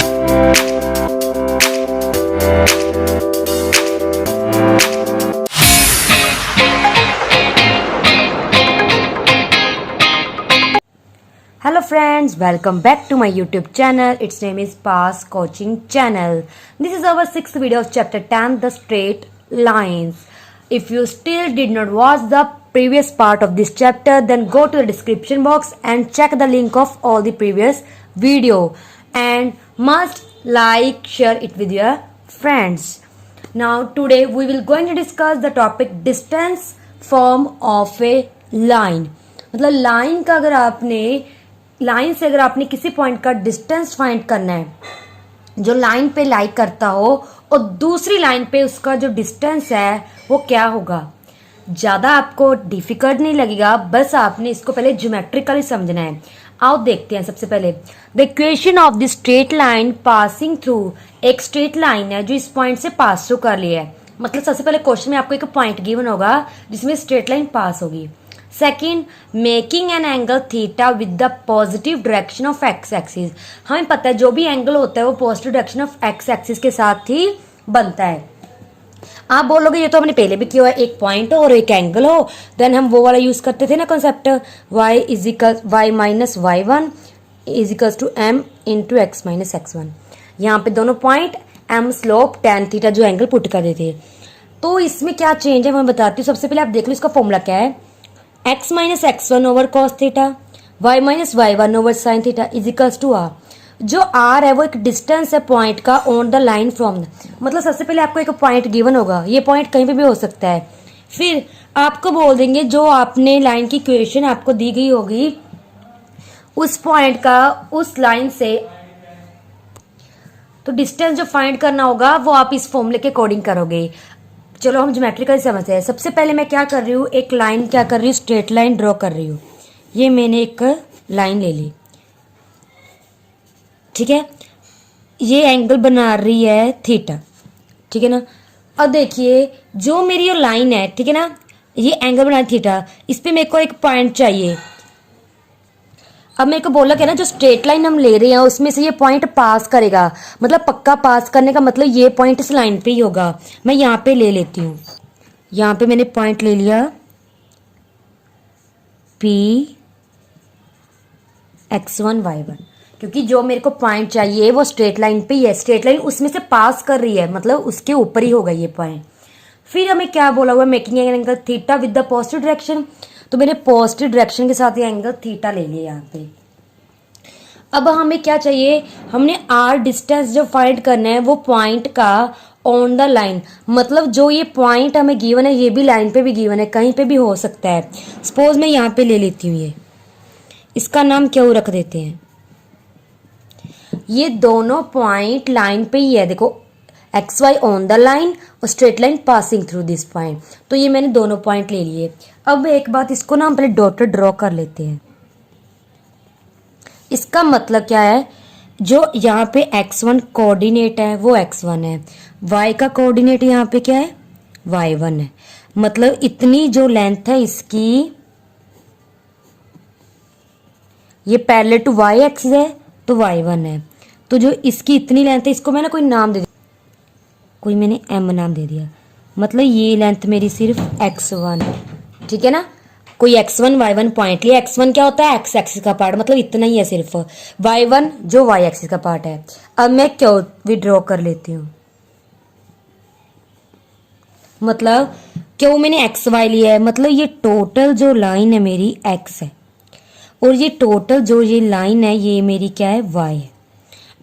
Hello friends, welcome back to my YouTube channel. Its name is Pass Coaching Channel. This is our 6th video of chapter 10, The Straight Lines. If you still did not watch the previous part of this chapter, then go to the description box and check the link of all the previous video. And must like, share it with your friends. Now today we will going to discuss the topic distance form of a line. मतलब line का अगर आपने line से अगर आपने किसी point का distance find करना है जो लाइन पे लाई करता हो और दूसरी लाइन पे उसका जो डिस्टेंस है वो क्या होगा। ज्यादा आपको डिफिकल्ट नहीं लगेगा, बस आपने इसको पहले ज्योमेट्रिकली समझना है। आओ देखते हैं। सबसे पहले the equation of the straight line passing through, एक स्ट्रेट लाइन है जो इस पॉइंट से पास थ्रू कर लिया है। मतलब सबसे पहले क्वेश्चन में आपको एक पॉइंट गिवन होगा जिसमें स्ट्रेट लाइन पास होगी। Second, making an angle theta with the positive direction of x axis. हमें पता है जो भी एंगल होता है वो positive direction of x axis के साथ ही बनता है। आप बोलोगे ये तो हमने पहले भी किया है, एक पॉइंट हो और एक एंगल हो, देन हम वो वाला यूज करते थे ना concept y minus y1 is equal to m into x minus x1। यहाँ पे दोनों point m slope tan theta जो एंगल पुट कर देते हैं। तो इसमें क्या चेंज है मैं बताती हूँ। सबसे पहले आप देख लो इसका फॉर्मूला क्या है। x minus x1 over cos theta, y minus y1 over sine theta is equals to r। जो r है वो एक डिस्टेंस है पॉइंट का ऑन द लाइन फ्रॉम, मतलब सबसे पहले आपको एक पॉइंट गिवन होगा, ये पॉइंट कहीं पे भी हो सकता है। फिर आपको बोल देंगे जो आपने लाइन की इक्वेशन आपको दी गई होगी उस पॉइंट का उस लाइन से तो डिस्टेंस जो फाइंड करना होगा वो आप इस फॉर्मूले के अकॉर्डिंग करोगे। चलो हम ज्योमेट्रिकली समझते हैं। सबसे पहले मैं क्या कर रही हूँ, एक लाइन क्या कर रही हूँ, स्ट्रेट लाइन ड्रॉ कर रही हूँ। ये मैंने एक लाइन ले ली, ठीक है। ये एंगल बना रही है थीटा, ठीक है ना। अब देखिए जो मेरी ये लाइन है, ठीक है ना, ये एंगल बना थीटा, इस पे मेरे को एक पॉइंट चाहिए। अब मेरे को बोला क्या ना जो स्ट्रेट लाइन हम ले रहे हैं उसमें से ये पॉइंट पास करेगा, मतलब पक्का पास करने का मतलब ये पॉइंट इस लाइन पे ही होगा। मैं यहाँ पे ले लेती हूँ, यहाँ पे मैंने पॉइंट ले लिया P x1 y1, क्योंकि जो मेरे को पॉइंट चाहिए वो स्ट्रेट लाइन पे ही है, स्ट्रेट लाइन उसमें से पास कर रही है, मतलब उसके ऊपर ही होगा ये पॉइंट। फिर हमें क्या बोला हुआ, making an angle theta with the positive direction, तो मैंने पॉजिटिव डायरेक्शन के साथ ये एंगल थीटा ले लिया यहाँ पे। अब हमें क्या चाहिए, हमने आर डिस्टेंस जो फाइंड करना है वो पॉइंट का ऑन द लाइन, मतलब जो ये पॉइंट हमें गिवन है ये भी लाइन पे भी गिवन है, कहीं पे भी हो सकता है। सपोज मैं यहाँ पे ले लेती हूँ, ये इसका नाम क्यों रख देते हैं। ये दोनों पॉइंट लाइन पे ही है, देखो X Y on the line और straight line passing through this point. तो ये मैंने दोनों पॉइंट ले लिए। अब एक बात, इसको ना हम पहले डॉटेड ड्रॉ कर लेते हैं। इसका मतलब क्या है, जो यहाँ पे x1 कोऑर्डिनेट है वो x1 है, y का कोऑर्डिनेट यहाँ पे क्या है y1 है, मतलब इतनी जो लेंथ है इसकी ये पैरेलल टू y एक्सिस है तो y1 है। तो जो इसकी इतनी लेंथ है इसको मैंने कोई नाम दे दिया, कोई मैंने m नाम दे दिया, मतलब ये लेंथ मेरी सिर्फ x1 है, ठीक है ना। कोई x1 y1 पॉइंट लिया, x1 क्या होता है x एक्सिस का पार्ट, मतलब इतना ही है सिर्फ, y1 जो y एक्सिस का पार्ट है। अब मैं क्यों विड्रॉ कर लेती हूँ, मतलब क्यों मैंने एक्स वाई लिया है, मतलब ये टोटल जो लाइन है मेरी x है और ये टोटल जो ये लाइन है ये मेरी क्या है y है।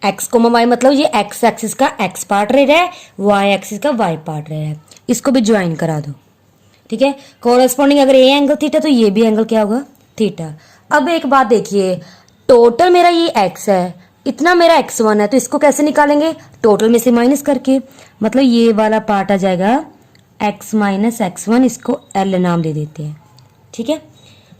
x कोमा y मतलब ये x एक्सिस का x पार्ट रह रहा है, y एक्सिस का y पार्ट रह रहा है, इसको भी ज्वाइन करा दो, ठीक है। कोरस्पॉन्डिंग अगर ये एंगल थीटा तो ये भी एंगल क्या होगा थीटा। अब एक बात देखिए, टोटल मेरा ये x है, इतना मेरा x1 है, तो इसको कैसे निकालेंगे, टोटल में से माइनस करके, मतलब ये वाला पार्ट आ जाएगा x माइनस x1, इसको L नाम दे देते हैं, ठीक है।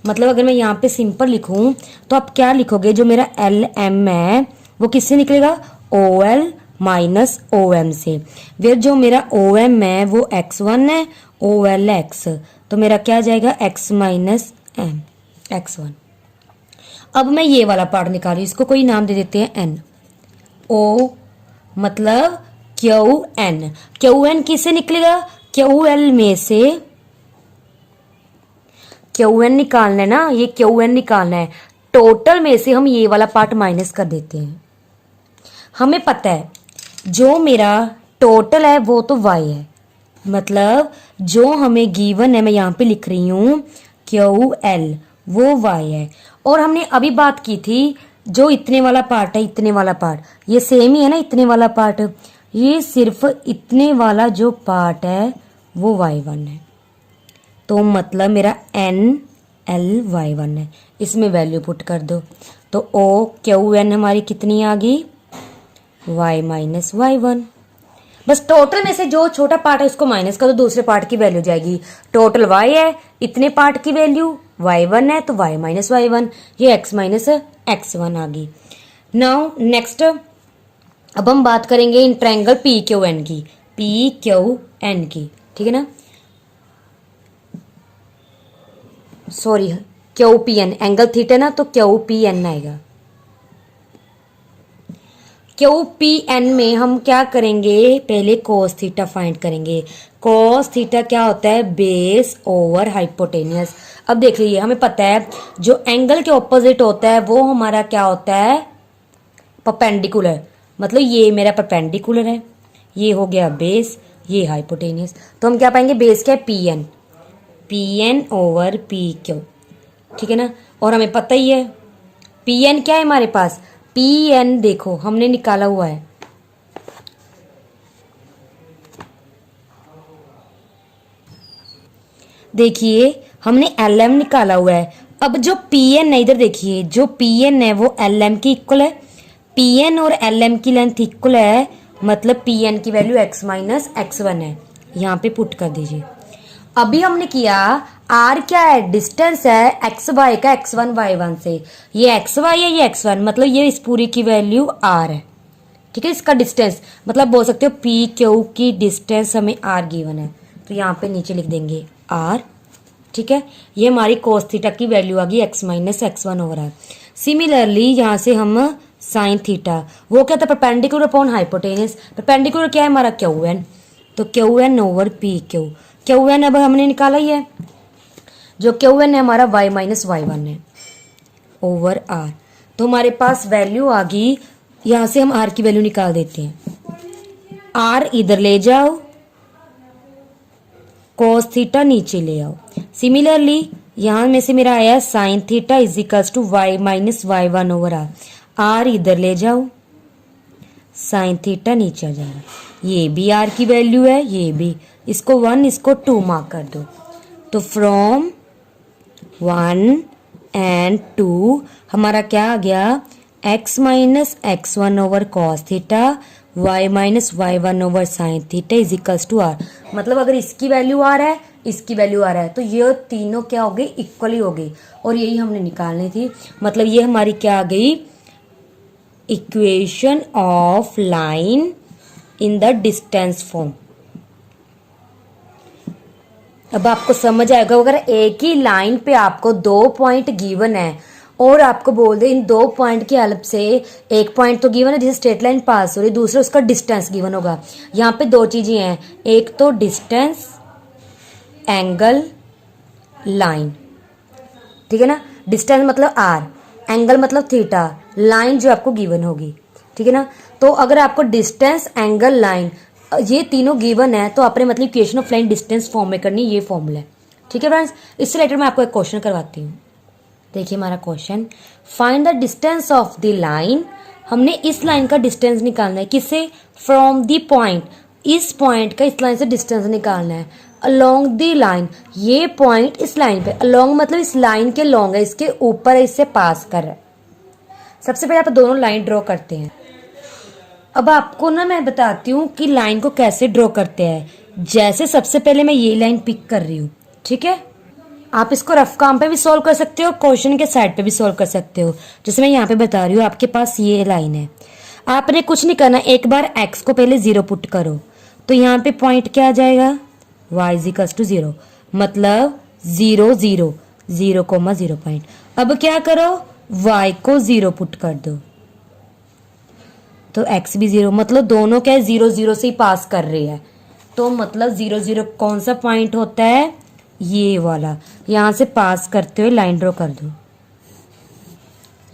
मतलब अगर मैं यहाँ पे सिंपल लिखूं तो आप क्या लिखोगे, जो मेरा LM है वो किससे निकलेगा OL माइनस OM से, फिर जो मेरा OM है वो x1 है, OL x, तो मेरा क्या आ जाएगा x माइनस M x1। अब मैं ये वाला पार्ट निकालू, इसको कोई नाम दे देते हैं n, ओ मतलब क्यू एन, क्यू एन किससे निकलेगा, क्यू एल में से क्यू एन निकालना है ना, ये क्यू एन निकालना है। टोटल में से हम ये वाला पार्ट माइनस कर देते हैं। हमें पता है जो मेरा टोटल है वो तो y है, मतलब जो हमें गिवन है, मैं यहाँ पे लिख रही हूँ क्यू एल, वो y है। और हमने अभी बात की थी जो इतने वाला पार्ट है, इतने वाला पार्ट ये सेम ही है ना, इतने वाला पार्ट, ये सिर्फ इतने वाला जो पार्ट है वो y1 है। तो मतलब मेरा n l y1 है। इसमें वैल्यू पुट कर दो तो ओ क्यू एन हमारी कितनी आ गई, y माइनस y1। बस टोटल में से जो छोटा पार्ट है उसको माइनस कर दो, दूसरे पार्ट की वैल्यू जाएगी। टोटल y है, इतने पार्ट की वैल्यू y1 है तो y माइनस y1, ये x माइनस x1 आ गई। नाउ नेक्स्ट अब हम बात करेंगे इन ट्रायंगल पी क्यू एन की, पी क्यू एन की, ठीक है ना, sorry Q P N, angle theta ना तो क्यू पी एन आएगा। क्यू पी एन में हम क्या करेंगे, पहले कोस थीटा फाइंड करेंगे। कोस थीटा क्या होता है, बेस ओवर हाइपोटेनियस। अब देख लीजिए हमें पता है जो एंगल के ऑपोजिट होता है वो हमारा क्या होता है, परपेंडिकुलर, मतलब ये मेरा परपेंडिकुलर है, ये हो गया बेस, ये हाइपोटेनियस। तो हम क्या पाएंगे, बेस क्या है P N over P Q, ठीक है ना। और हमें पता ही है पी एन क्या है हमारे पास, पी एन देखो हमने निकाला हुआ है, देखिए हमने एल एम निकाला हुआ है। अब जो पी एन है इधर देखिए, जो पी एन है वो एल एम की इक्वल है, पी एन और एल एम की लेंथ इक्वल है, मतलब पी एन की वैल्यू x माइनस x1 है। यहाँ पे पुट कर दीजिए। अभी हमने किया r क्या है, डिस्टेंस है एक्स वाई का x1 y1 से, ये xy है ये x1, मतलब ये इस पूरी की वैल्यू r है, ठीक है। इसका डिस्टेंस मतलब बोल सकते हो पी क्यू की डिस्टेंस हमें r गिवन है, तो यहाँ पे नीचे लिख देंगे r, ठीक है। ये हमारी कोस थीटा की वैल्यू आ गई x minus x1 over r। Similarly यहाँ से हम साइन थीटा, वो क्या था, परपेंडिकुलर अपॉन हाइपोटेनियस, परपेंडिकुलर क्या है हमारा क्यू एन, तो Q N over P Q, Q N अब हमने निकाला ही है, जो क्यू एन है हमारा y माइनस y1 है ओवर r। तो हमारे पास वैल्यू आ गई, यहाँ से हम r की वैल्यू निकाल देते हैं, r इधर ले जाओ, कोस थीटा नीचे ले आओ। सिमिलरली यहाँ में से मेरा आया sine theta is equals to y minus y1 over r, r इधर ले जाओ, साइन थीटा नीचे आ जाएगा, ये भी r की वैल्यू है, ये भी, इसको 1 इसको 2 मार्क कर दो। तो फ्रॉम 1 एंड 2 हमारा क्या आ गया, x minus x1 over cos theta, y minus y1 over sine theta is equals to r। मतलब अगर इसकी वैल्यू r है, इसकी वैल्यू r है, तो ये तीनों क्या हो गई, इक्वली हो गई, और यही हमने निकालनी थी। मतलब ये हमारी क्या आ गई, equation of line in the distance form. अब आपको समझ आएगा, अगर एक ही लाइन पे आपको 2 पॉइंट गिवन है और आपको बोल दे इन 2 पॉइंट की हेल्प से, एक पॉइंट तो गिवन है जिसे स्ट्रेट लाइन पास हो रही है, दूसरा उसका डिस्टेंस गिवन होगा। यहाँ पे 2 चीजें हैं, एक तो डिस्टेंस, एंगल, लाइन, ठीक है ना। डिस्टेंस मतलब r, एंगल मतलब थीटा, लाइन जो आपको गिवन होगी, ठीक है ना। तो अगर आपको डिस्टेंस, एंगल, लाइन ये तीनों गिवन है तो आपने मतलब equation of line distance form में करनी, ये फॉर्मूला है, ठीक है फ्रेंड्स। इससे रिलेटेड मैं आपको एक क्वेश्चन करवाती हूँ। देखिए हमारा question, find the distance of the line. हमने इस लाइन का डिस्टेंस निकालना है, किससे, फ्रॉम द पॉइंट, इस पॉइंट का इस लाइन से डिस्टेंस निकालना है, अलोंग द लाइन, ये पॉइंट इस लाइन पे, अलोंग मतलब इस लाइन के लॉन्ग है, इसके ऊपर इससे पास कर रहा है। सबसे पहले आप दोनों लाइन ड्रॉ करते हैं। अब आपको ना मैं बताती हूँ कि लाइन को कैसे ड्रॉ करते हैं। जैसे सबसे पहले मैं ये लाइन पिक कर रही हूँ, ठीक है। आप इसको रफ काम पे भी सॉल्व कर सकते हो, क्वेश्चन के साइड पे भी सॉल्व कर सकते हो। जैसे मैं यहाँ पे बता रही हूँ, आपके पास ये लाइन है, आपने कुछ नहीं करना, एक बार x को पहले 0 पुट करो, तो यहाँ पे पॉइंट क्या आ जाएगा, y इज इक्वल टू 0, मतलब 0 0 0,0 पॉइंट। अब क्या करो, y को 0 पुट कर दो, तो x भी 0, मतलब दोनों क्या है 0 0 से ही पास कर रहे हैं। तो मतलब 0 0 कौन सा पॉइंट होता है, ये वाला। यहाँ से पास करते हुए लाइन ड्रॉ कर दो,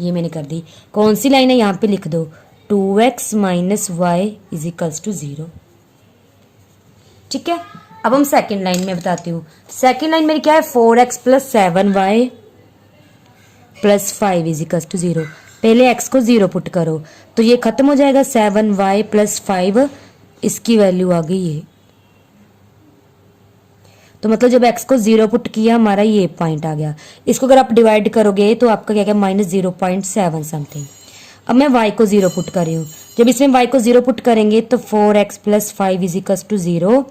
ये मैंने कर दी। कौन सी लाइन है, यहाँ पे लिख दो 2x minus y is equals to 0। ठीक है, अब हम सेकंड लाइन में बताती हूँ। सेकंड लाइन मेरी क्या है, 4x plus 7y plus 5 is equals to 0। पहले x को 0 पुट करो तो ये खत्म हो जाएगा, 7y प्लस 5, इसकी वैल्यू आ गई ये। तो मतलब जब x को 0 पुट किया हमारा ये पॉइंट आ गया। इसको अगर आप डिवाइड करोगे तो आपका क्या क्या माइनस 0.7 समथिंग। अब मैं y को 0 पुट कर रही हूँ। जब इसमें y को 0 पुट करेंगे तो 4x plus 5 is equals to 0।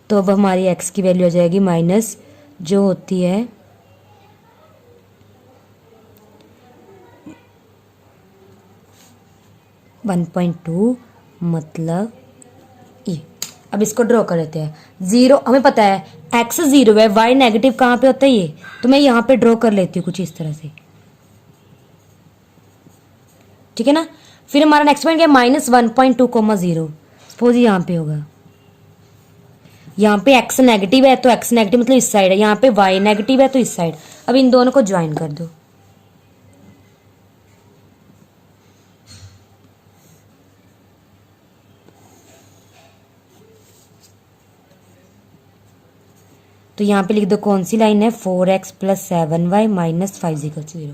तो अब हमारी x की वैल्यू आ जाएगी माइनस जो होती है 1.2, मतलब ये। अब इसको ड्रॉ कर लेते हैं। 0 हमें पता है x 0 है, y नेगेटिव कहाँ पे होता है ये, तो मैं यहाँ पे ड्रॉ कर लेती हूँ कुछ इस तरह से। ठीक है ना। फिर हमारा नेक्स्ट पॉइंट क्या है, माइनस 1.2, 0। सपोज यहाँ पे होगा, यहाँ पे x नेगेटिव है तो x नेगेटिव मतलब इस साइड है, यहाँ पे y नेगेटिव है तो इस साइड। अब इन दोनों को ज्वाइन कर दो। तो यहाँ पे लिख दो कौन सी लाइन है, 4x plus 7y minus 5 equal to 0।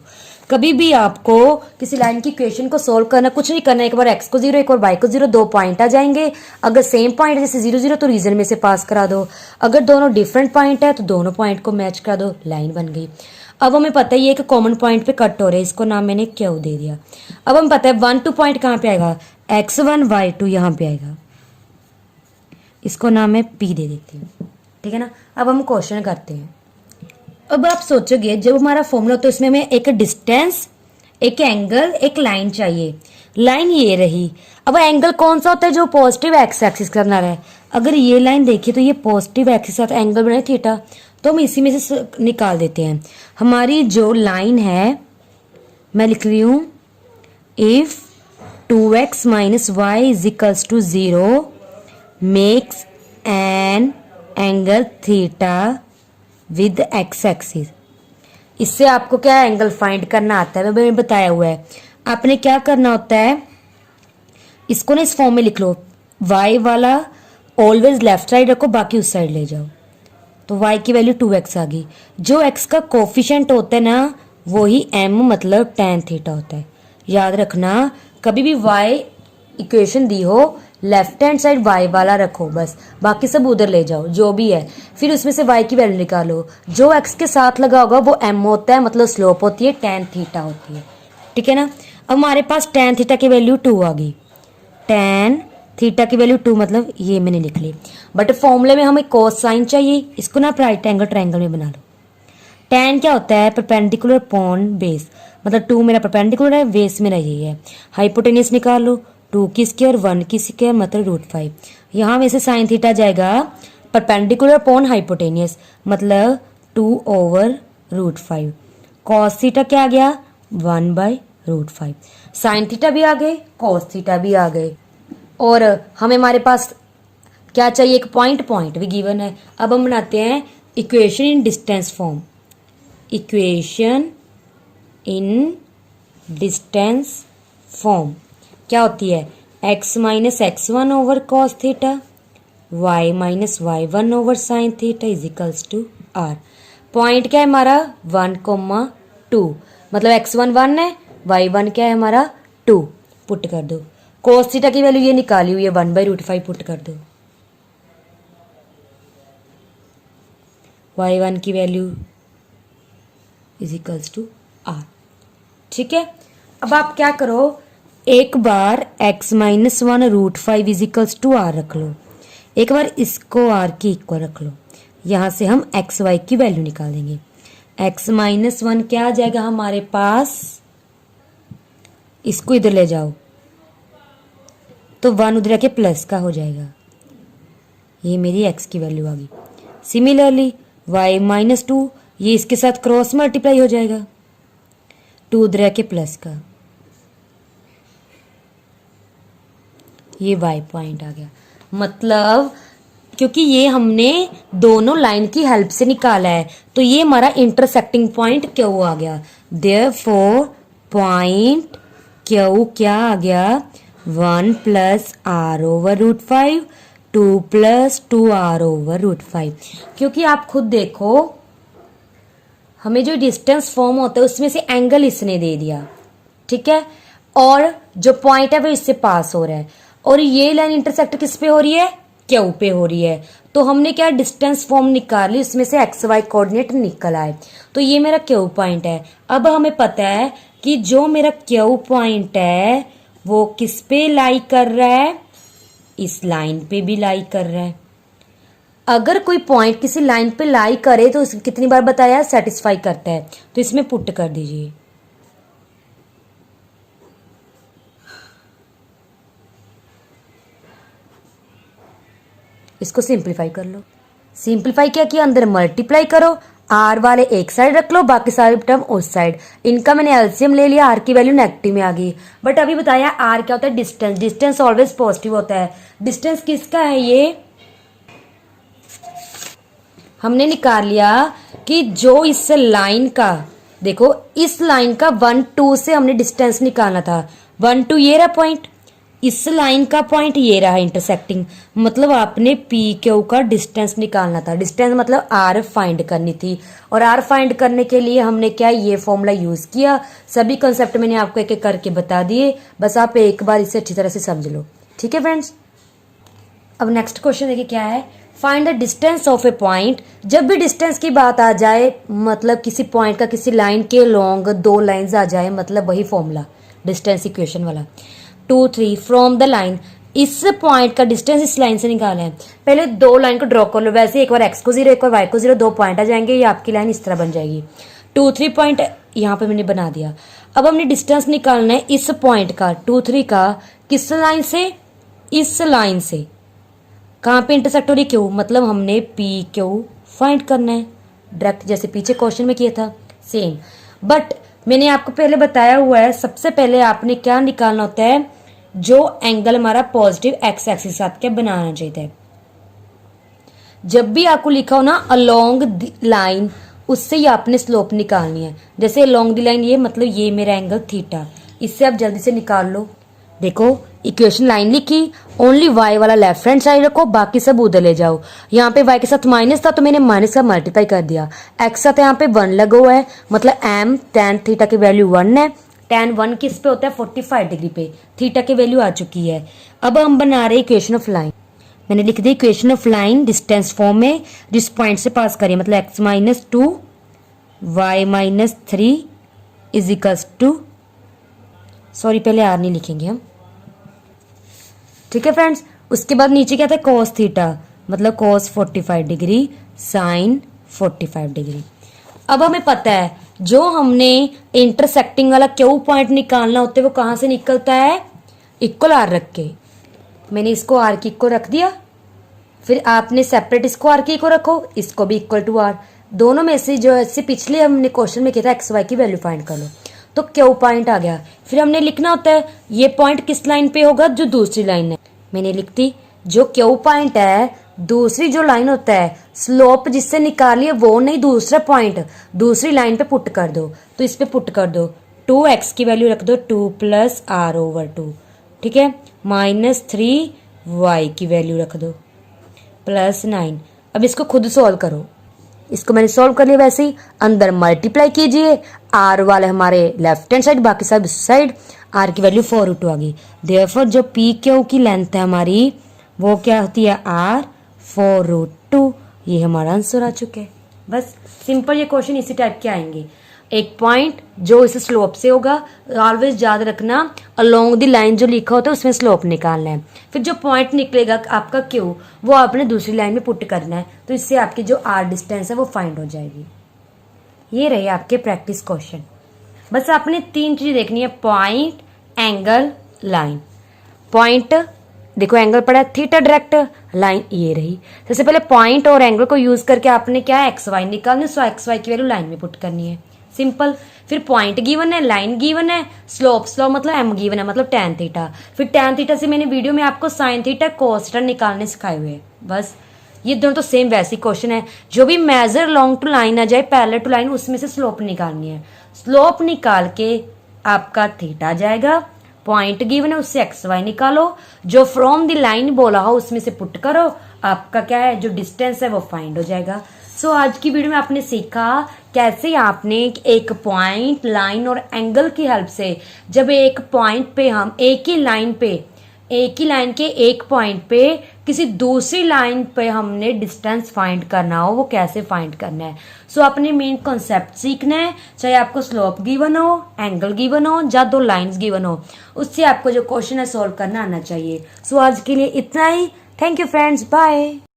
कभी भी आपको किसी लाइन की इक्वेशन को सोल्व करना, कुछ नहीं करना, एक बार x को 0 एक बार y को 0, 2 पॉइंट आ जाएंगे। अगर सेम पॉइंट जैसे 0 0 तो रीजन में से पास करा दो, अगर दोनों डिफरेंट पॉइंट है तो दोनों पॉइंट को मैच करा दो, लाइन बन गई। अब हमें पता है ये एक कॉमन पॉइंट पे कट हो रहा है, इसको नाम मैंने क्यू दे दिया। अब हमें पता है 1 2 पॉइंट कहाँ पे आएगा, x1 y2 यहाँ पे आएगा, इसको नाम मैं p दे देती हूँ। ठीक है ना। अब हम क्वेश्चन करते हैं। अब आप सोचोगे जब हमारा फॉर्मूला तो इसमें हमें एक डिस्टेंस, एक एंगल, एक लाइन चाहिए। लाइन ये रही। अब एंगल कौन सा होता है, जो पॉजिटिव एक्स एक्सिस का बना रहा है। अगर ये लाइन देखिए तो ये पॉजिटिव एक्सिस के साथ एंगल बना है थीटा, तो हम इसी में से निकाल देते हैं। हमारी जो लाइन है मैं लिख रही हूं, if 2x minus y is equals to 0 makes an angle theta with x axis. इससे आपको क्या एंगल फाइंड करना आता है, मैंने बताया हुआ है। आपने क्या करना होता है, इसको ना इस फॉर्म में लिख लो, y वाला ऑलवेज लेफ्ट साइड रखो, बाकी उस साइड ले जाओ। तो y की वैल्यू 2x आ गई। जो x का कोफिशिएंट होता है ना वही m मतलब tan थीटा होता है। याद रखना, कभी भी y इक्वेशन दी हो लेफ्ट हैंड साइड y वाला रखो बस, बाकी सब उधर ले जाओ जो भी है। फिर उसमें से y की वैल्यू निकालो, जो x के साथ लगा होगा वो m होता है, मतलब स्लोप होती है, tan थीटा होती है। ठीक है ना। अब हमारे पास tan थीटा की वैल्यू 2 आ गई। tan थीटा की वैल्यू 2 मतलब ये मैंने लिख ली। बट फॉर्मूले में हमें कोस साइन चाहिए, इसको ना राइट एंगल ट्रायंगल में बना लो। tan क्या होता है, परपेंडिकुलर अपॉन बेस, मतलब 2 मेरा परपेंडिकुलर है, बेस मेरा ये है। हाइपोटेन्यूस निकाल लो, 2 की स्क्वायर 1 की स्क्वायर मतलब √5। यहाँ वैसे साइन थीटा जाएगा परपेंडिकुलर अपॉन हाइपोटेनियस, मतलब 2/√5। कॉस थीटा क्या आ गया, 1/√5। साइन थीटा भी आ गए, कॉस थीटा भी आ गए। और हमारे पास क्या चाहिए, एक पॉइंट भी गिवन है। अब हम बनाते हैं equation in distance form. Equation in distance form क्या होती है, x minus x1 over cos theta, y minus y1 over sine theta is equals to r। Point क्या है हमारा 1,2, मतलब x1 1 है, y1 क्या है हमारा 2। पुट कर दो। कॉस थीटा की वैल्यू ये निकाली हुई है 1/√5, पुट कर दो। y1 की value is equals to r। ठीक है। अब आप क्या करो, एक बार x minus 1√5 is equals to r रख लो, एक बार इसको r की इक्वल रख लो। यहां से हम एक्स वाई की वैल्यू निकाल देंगे। x माइनस 1 क्या आ जाएगा हमारे पास, इसको इधर ले जाओ तो 1 उधर के प्लस का हो जाएगा, ये मेरी x की वैल्यू आ गई। सिमिलरली y माइनस 2, ये इसके साथ क्रॉस मल्टीप्लाई हो जाएगा, 2 उधर के प्लस का। ये y पॉइंट आ गया। मतलब क्योंकि ये हमने दोनों लाइन की हेल्प से निकाला है तो ये हमारा इंटरसेक्टिंग पॉइंट Q आ गया। देयरफॉर पॉइंट Q क्या आ गया, 1 + r/√5, 2 + 2r/√5। क्योंकि आप खुद देखो हमें जो डिस्टेंस फॉर्म होता है उसमें से एंगल इसने दे दिया, ठीक है, और जो पॉइंट है वो इससे पास हो रहा है और ये लाइन इंटरसेक्ट किस पे हो रही है, Q पे हो रही है। तो हमने क्या डिस्टेंस फॉर्म निकाली, उसमें से XY कोऑर्डिनेट निकल आए, तो ये मेरा Q पॉइंट है। अब हमें पता है कि जो मेरा Q पॉइंट है वो किस पे लाई कर रहा है, इस लाइन पे भी लाई कर रहा है। अगर कोई पॉइंट किसी लाइन पे लाई करे तो कितनी बार बताया, सेटिस्फाई करता है। तो इसमें पुट कर दीजिए। इसको सिंपलीफाई कर लो। सिंपलीफाई क्या किया, अंदर मल्टीप्लाई करो, आर वाले एक साइड रख लो, बाकी सारे टर्म उस साइड। इनका मैंने एलसीएम ले लिया, आर की वैल्यू नेगेटिव में आ गई। बट अभी बताया आर क्या होता है, डिस्टेंस। डिस्टेंस ऑलवेज पॉजिटिव होता है। डिस्टेंस किसका है, ये हमने निकाल लिया कि जो इस लाइन का, देखो इस लाइन का 1 2 से हमने डिस्टेंस निकालना था। 1 2 ये रहा पॉइंट, इस लाइन का पॉइंट ये रहा इंटरसेक्टिंग। मतलब आपने पी क्यू का डिस्टेंस निकालना था। डिस्टेंस मतलब आर फाइंड करनी थी और आर फाइंड करने के लिए हमने क्या ये फॉर्मूला यूज किया। सभी कंसेप्ट मैंने आपको एक एक करके बता दिए, बस आप एक बार इसे अच्छी तरह से समझ लो, ठीक है फ्रेंड्स। अब नेक्स्ट क्वेश्चन देखिए क्या है, find the distance of A point. जब भी डिस्टेंस की बात आ जाए, मतलब किसी पॉइंट का किसी लाइन के लॉन्ग दो लाइंस आ जाए, मतलब वही फॉर्मूला डिस्टेंस इक्वेशन वाला। 2 3 फ्रॉम द लाइन, इस पॉइंट का डिस्टेंस इस लाइन से निकालना है। पहले दो लाइन को ड्रॉ कर लो, वैसे एक बार x को 0 एक बार y को 0, दो पॉइंट आ जाएंगे, ये आपकी लाइन इस तरह बन जाएगी। 2 3 पॉइंट यहाँ पे मैंने बना दिया। अब हमने डिस्टेंस निकालना है इस पॉइंट का 2 3 का, किस लाइन से, इस लाइन से। कहाँ पे इंटरसेक्ट हो रही, क्यू, मतलब हमने पी क्यू फाइंड करना है, डायरेक्ट जैसे पीछे क्वेश्चन में किया था सेम। बट मैंने आपको पहले बताया हुआ है, सबसे पहले आपने क्या निकालना होता है, जो एंगल हमारा पॉजिटिव एक्स एक्सिस के साथ क्या बनाना चाहिए। जब भी आपको लिखा हो ना अलोंग द लाइन, उससे ही आपने स्लोप निकालनी है। जैसे अलोंग द लाइन ये, मतलब ये मेरा एंगल थीटा, इससे आप जल्दी से निकाल लो। देखो इक्वेशन लाइन लिखी, ओनली y वाला लेफ्ट हैंड साइड रखो, बाकी सब उधर ले जाओ। यहाँ पे y के साथ माइनस था तो मैंने माइनस का मल्टीप्लाई कर दिया। x साथ यहाँ पे 1 लगा हुआ है, मतलब m tan थीटा की वैल्यू 1 है। tan 1 किस पे होता है, 45 डिग्री पे। थीटा की वैल्यू आ चुकी है। अब हम बना रहे इक्वेशन ऑफ लाइन। मैंने लिख the equation of line distance form में, जिस पॉइंट से पास करिए, मतलब x - 2 y - 3 is equals to, sorry पहले आर नहीं लिखेंगे हम, ठीक है फ्रेंड्स। उसके बाद नीचे क्या था, cos थीटा, मतलब cos 45 डिग्री sin 45 डिग्री। अब हमें पता है जो हमने इंटरसेक्टिंग वाला क्यू पॉइंट निकालना होता है वो कहाँ से निकलता है, इक्वल आर रख के। मैंने इसको आर की इक्वल रख दिया, फिर आपने सेपरेट इसको आर की इक्वल रखो, इसको भी इक्वल टू आर। दोनों में से जो ऐसे पिछले हमने क्वेश्चन में किया था एक्स वाई की वैल्यू फाइंड कर लो, तो क्यू पॉइंट आ गया। फिर हमने लिखना होता है ये पॉइंट किस लाइन पे होगा, जो दूसरी लाइन है। मैंने लिख दी जो क्यू पॉइंट है, दूसरी जो लाइन होता है स्लोप जिससे निकालिए वो नहीं, दूसरा पॉइंट दूसरी लाइन पे पुट कर दो। तो इस पे पुट कर दो, 2x की वैल्यू रख दो 2 + r/2, ठीक है, -3y की वैल्यू रख दो +9। अब इसको खुद सोल्व करो। इसको मैंने सॉल्व कर लिया, वैसे ही अंदर मल्टीप्लाई कीजिए, आर वाले हमारे लेफ्ट हैंड साइड, बाकी सब इस साइड। आर की वैल्यू 4√2 आ गई। देयरफॉर जो पी क्यू की लेंथ है हमारी वो क्या होती है, आर 4√2। ये हमारा आंसर आ चुका है। बस सिंपल ये क्वेश्चन इसी टाइप के आएंगे। एक पॉइंट जो इस स्लोप से होगा, ऑलवेज याद रखना अलोंग द लाइन जो लिखा होता है उसमें स्लोप निकालना है। फिर जो पॉइंट निकलेगा आपका क्यू, वो आपने दूसरी लाइन में पुट करना है, तो इससे आपकी जो आर डिस्टेंस है वो फाइंड हो जाएगी। ये रहे आपके प्रैक्टिस क्वेश्चन। बस आपने 3 चीजें देखनी है, पॉइंट, एंगल, लाइन। पॉइंट देखो एंगल पड़ा है थीटा डायरेक्ट, लाइन ये रही। सबसे पहले पॉइंट और एंगल को यूज करके आपने क्या एक्स वाई निकालना है, सो एक्स वाई की वैल्यू लाइन में पुट करनी है। सिंपल। फिर पॉइंट गिवन है, लाइन गिवन है, स्लोप मतलब एम गिवन है, मतलब tan थीटा। फिर tan थीटा से मैंने वीडियो में आपको sin थीटा cos थीटा निकालने सिखाए हुए हैं। बस ये दोनों तो सेम वैसे ही क्वेश्चन है। जो भी मेजर लॉन्ग टू लाइन आ जाए पैरेलल टू लाइन, उसमें से स्लोप निकालनी है। स्लोप निकाल के आपका थीटा आ जाएगा, पॉइंट गिवन है उससे एक्स वाई निकालो, जो फ्रॉम द लाइन बोला हो उसमें से पुट करो, आपका क्या है जो डिस्टेंस है वो फाइंड हो जाएगा। सो आज की वीडियो में आपने सीखा कैसे आपने एक पॉइंट, लाइन और एंगल की हेल्प से, जब एक पॉइंट पे हम एक ही लाइन के एक पॉइंट पे किसी दूसरी लाइन पे हमने डिस्टेंस फाइंड करना हो, वो कैसे फाइंड करना है। सो अपने मेन कॉन्सेप्ट सीखना है, चाहे आपको स्लोप गिवन हो, एंगल गिवन हो या दो लाइंस गिवन हो, उससे आपको जो क्वेश्चन है सॉल्व करना आना चाहिए। सो आज के लिए इतना ही। Thank you friends, bye.